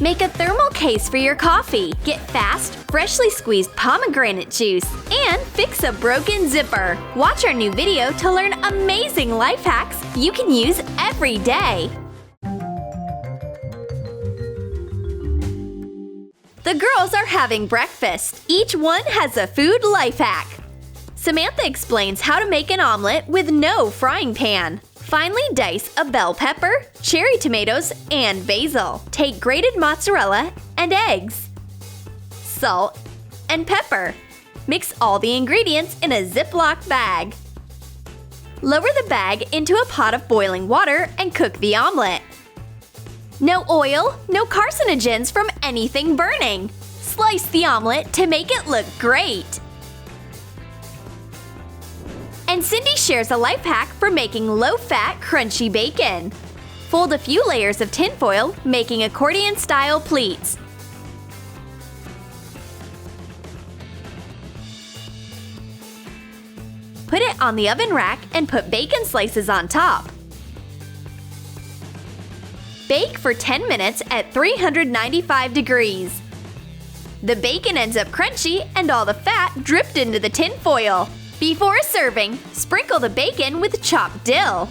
Make a thermal case for your coffee. Get fast, freshly squeezed pomegranate juice. And fix a broken zipper. Watch our new video to learn amazing life hacks you can use every day. The girls are having breakfast. Each one has a food life hack. Samantha explains how to make an omelet with no frying pan. Finely dice a bell pepper, cherry tomatoes, and basil. Take grated mozzarella and eggs, salt, and pepper. Mix all the ingredients in a Ziploc bag. Lower the bag into a pot of boiling water and cook the omelet. No oil, no carcinogens from anything burning. Slice the omelet to make it look great. And Cindy shares a life hack for making low-fat, crunchy bacon. Fold a few layers of tinfoil, making accordion-style pleats. Put it on the oven rack and put bacon slices on top. Bake for 10 minutes at 395 degrees. The bacon ends up crunchy and all the fat dripped into the tinfoil. Before serving, sprinkle the bacon with chopped dill.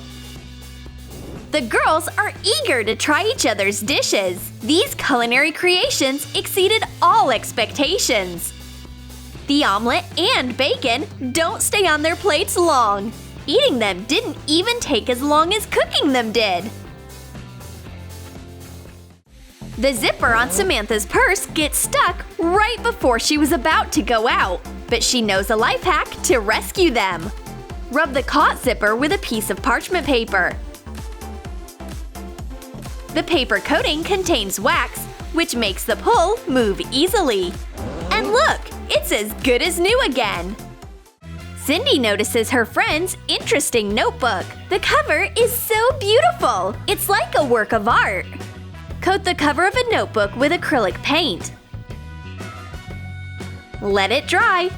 The girls are eager to try each other's dishes. These culinary creations exceeded all expectations. The omelet and bacon don't stay on their plates long. Eating them didn't even take as long as cooking them did. The zipper on Samantha's purse gets stuck right before she was about to go out, but she knows a life hack to rescue them. Rub the caught zipper with a piece of parchment paper. The paper coating contains wax, which makes the pull move easily. And look, it's as good as new again! Cindy notices her friend's interesting notebook. The cover is so beautiful! It's like a work of art. Coat the cover of a notebook with acrylic paint. Let it dry.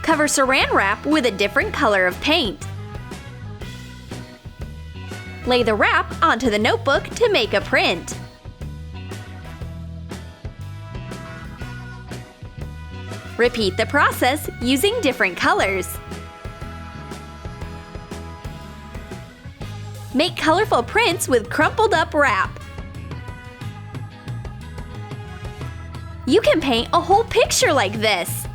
Cover Saran Wrap with a different color of paint. Lay the wrap onto the notebook to make a print. Repeat the process using different colors. Make colorful prints with crumpled up wrap. You can paint a whole picture like this.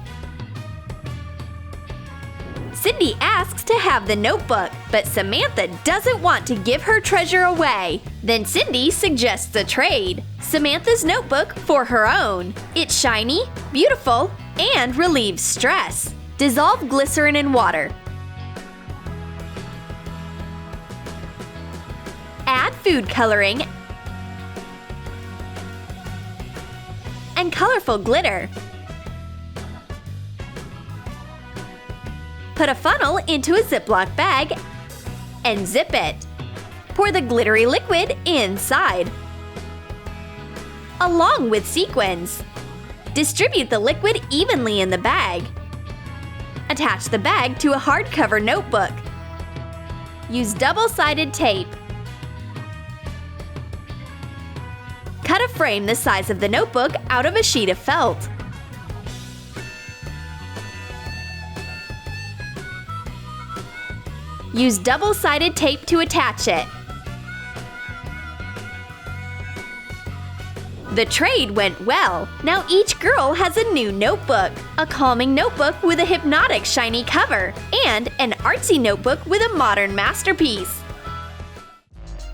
Cindy asks to have the notebook, but Samantha doesn't want to give her treasure away. Then Cindy suggests a trade. Samantha's notebook for her own. It's shiny, beautiful, and relieves stress. Dissolve glycerin in water. Add food coloring and colorful glitter. Put a funnel into a Ziploc bag and zip it. Pour the glittery liquid inside, along with sequins. Distribute the liquid evenly in the bag. Attach the bag to a hardcover notebook. Use double-sided tape. Cut a frame the size of the notebook out of a sheet of felt. Use double-sided tape to attach it. The trade went well. Now each girl has a new notebook. A calming notebook with a hypnotic shiny cover, and an artsy notebook with a modern masterpiece.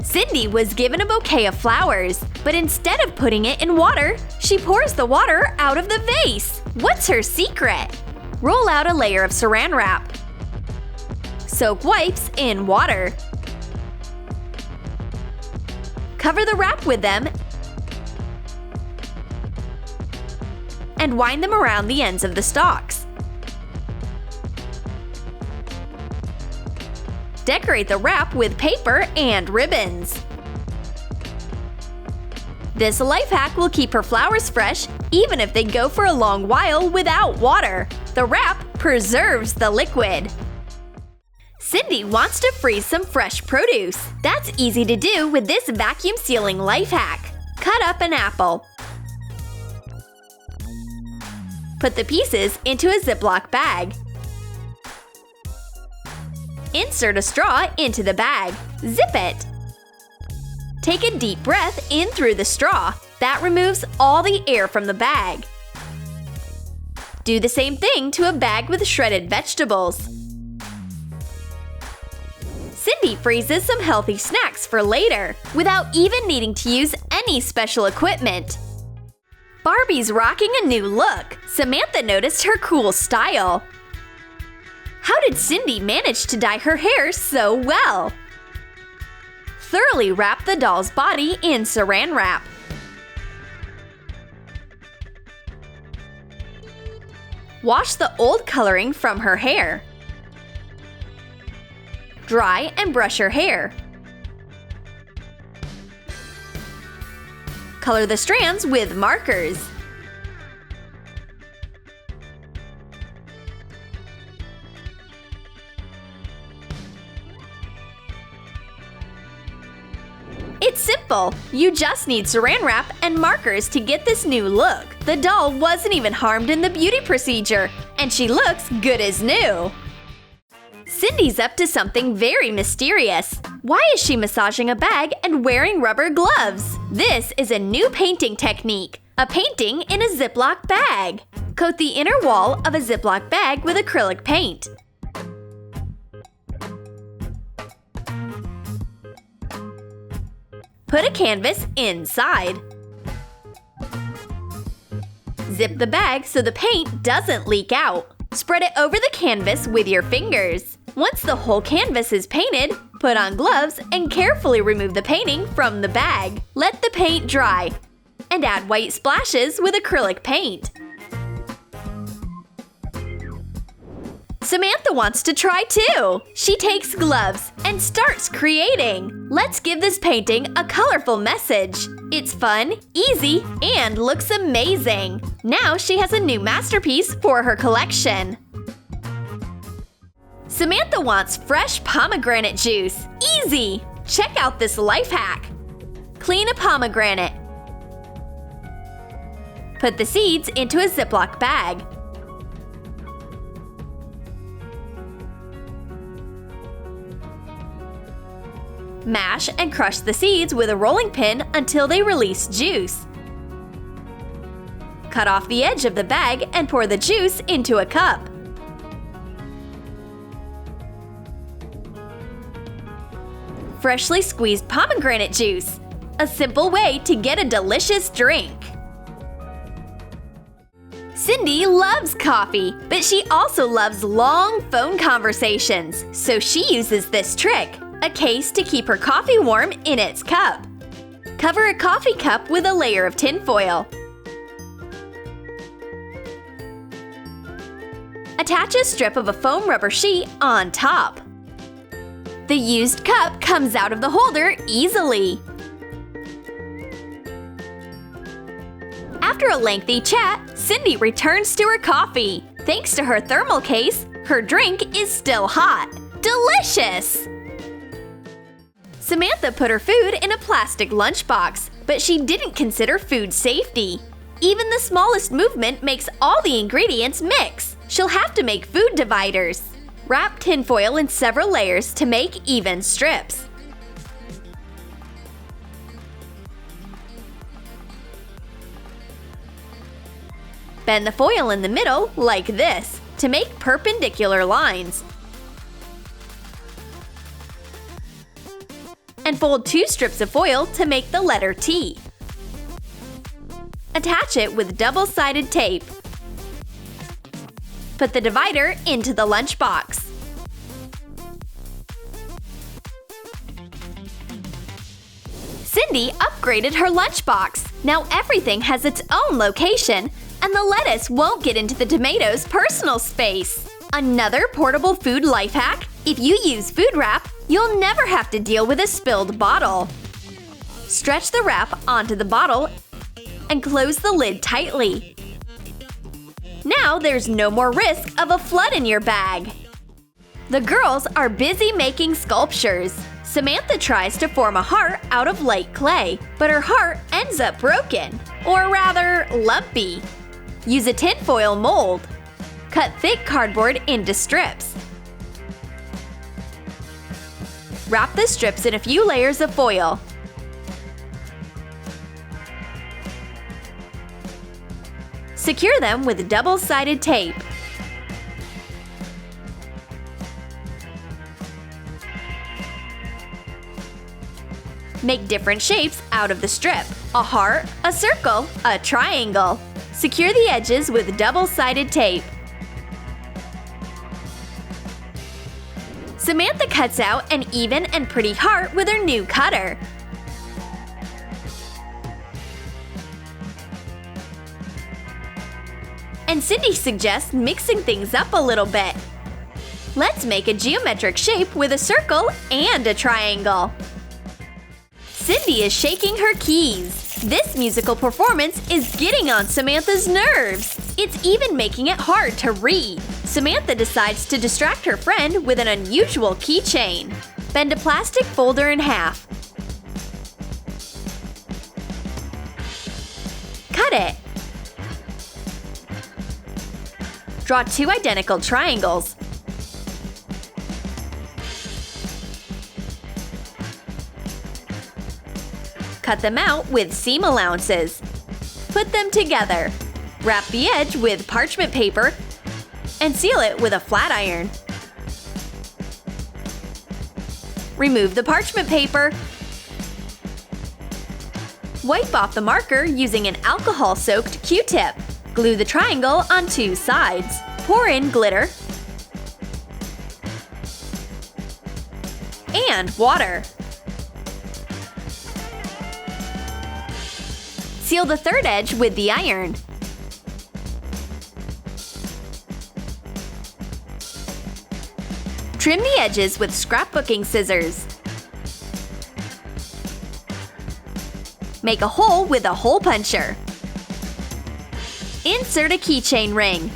Cindy was given a bouquet of flowers, but instead of putting it in water, she pours the water out of the vase. What's her secret? Roll out a layer of Saran Wrap. Soak wipes in water. Cover the wrap with them and wind them around the ends of the stalks. Decorate the wrap with paper and ribbons. This life hack will keep her flowers fresh even if they go for a long while without water. The wrap preserves the liquid. Cindy wants to freeze some fresh produce. That's easy to do with this vacuum sealing life hack. Cut up an apple. Put the pieces into a Ziploc bag. Insert a straw into the bag. Zip it. Take a deep breath in through the straw. That removes all the air from the bag. Do the same thing to a bag with shredded vegetables. Cindy freezes some healthy snacks for later, without even needing to use any special equipment. Barbie's rocking a new look. Samantha noticed her cool style. How did Cindy manage to dye her hair so well? Thoroughly wrap the doll's body in Saran Wrap. Wash the old coloring from her hair. Dry and brush her hair. Color the strands with markers. It's simple! You just need Saran Wrap and markers to get this new look. The doll wasn't even harmed in the beauty procedure, and she looks good as new. Cindy's up to something very mysterious. Why is she massaging a bag and wearing rubber gloves? This is a new painting technique. A painting in a Ziploc bag. Coat the inner wall of a Ziploc bag with acrylic paint. Put a canvas inside. Zip the bag so the paint doesn't leak out. Spread it over the canvas with your fingers. Once the whole canvas is painted, put on gloves and carefully remove the painting from the bag. Let the paint dry and add white splashes with acrylic paint. Samantha wants to try too! She takes gloves and starts creating. Let's give this painting a colorful message. It's fun, easy, and looks amazing. Now she has a new masterpiece for her collection. Samantha wants fresh pomegranate juice. Easy! Check out this life hack. Clean a pomegranate. Put the seeds into a Ziploc bag. Mash and crush the seeds with a rolling pin until they release juice. Cut off the edge of the bag and pour the juice into a cup. Freshly squeezed pomegranate juice. A simple way to get a delicious drink. Cindy loves coffee, but she also loves long phone conversations, so she uses this trick. A case to keep her coffee warm in its cup. Cover a coffee cup with a layer of tinfoil. Attach a strip of a foam rubber sheet on top. The used cup comes out of the holder easily. After a lengthy chat, Cindy returns to her coffee. Thanks to her thermal case, her drink is still hot. Delicious! Samantha put her food in a plastic lunchbox, but she didn't consider food safety. Even the smallest movement makes all the ingredients mix. She'll have to make food dividers. Wrap tinfoil in several layers to make even strips. Bend the foil in the middle like this to make perpendicular lines. And fold 2 strips of foil to make the letter T. Attach it with double-sided tape. Put the divider into the lunchbox. Cindy upgraded her lunchbox. Now everything has its own location, and the lettuce won't get into the tomatoes' personal space. Another portable food life hack: if you use food wrap, you'll never have to deal with a spilled bottle. Stretch the wrap onto the bottle and close the lid tightly. Now there's no more risk of a flood in your bag. The girls are busy making sculptures. Samantha tries to form a heart out of light clay, but her heart ends up broken, or rather, lumpy. Use a tinfoil mold. Cut thick cardboard into strips. Wrap the strips in a few layers of foil. Secure them with double-sided tape. Make different shapes out of the strip: a heart, a circle, a triangle. Secure the edges with double-sided tape. Samantha cuts out an even and pretty heart with her new cutter. And Cindy suggests mixing things up a little bit. Let's make a geometric shape with a circle and a triangle. Cindy is shaking her keys. This musical performance is getting on Samantha's nerves. It's even making it hard to read. Samantha decides to distract her friend with an unusual keychain. Bend a plastic folder in half. Cut it. Draw two identical triangles. Cut them out with seam allowances. Put them together. Wrap the edge with parchment paper and seal it with a flat iron. Remove the parchment paper. Wipe off the marker using an alcohol-soaked Q-tip. Glue the triangle on two sides. Pour in glitter and water. Seal the third edge with the iron. Trim the edges with scrapbooking scissors. Make a hole with a hole puncher. Insert a keychain ring.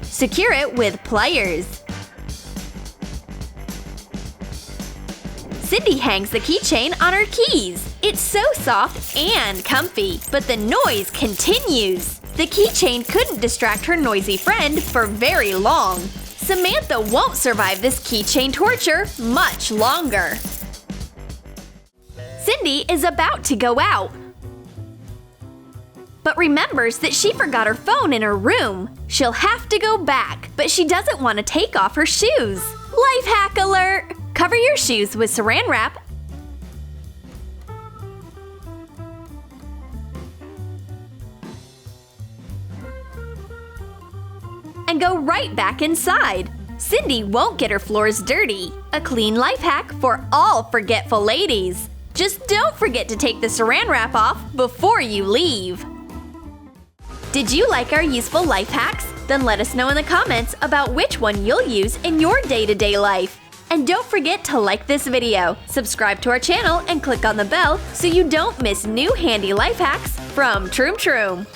Secure it with pliers. Cindy hangs the keychain on her keys. It's so soft and comfy, but the noise continues. The keychain couldn't distract her noisy friend for very long. Samantha won't survive this keychain torture much longer. Cindy is about to go out, but remembers that she forgot her phone in her room. She'll have to go back, but she doesn't want to take off her shoes. Life hack alert! Cover your shoes with Saran Wrap and go right back inside. Cindy won't get her floors dirty. A clean life hack for all forgetful ladies. Just don't forget to take the Saran Wrap off before you leave. Did you like our useful life hacks? Then let us know in the comments about which one you'll use in your day-to-day life. And don't forget to like this video, subscribe to our channel, and click on the bell so you don't miss new handy life hacks from Troom.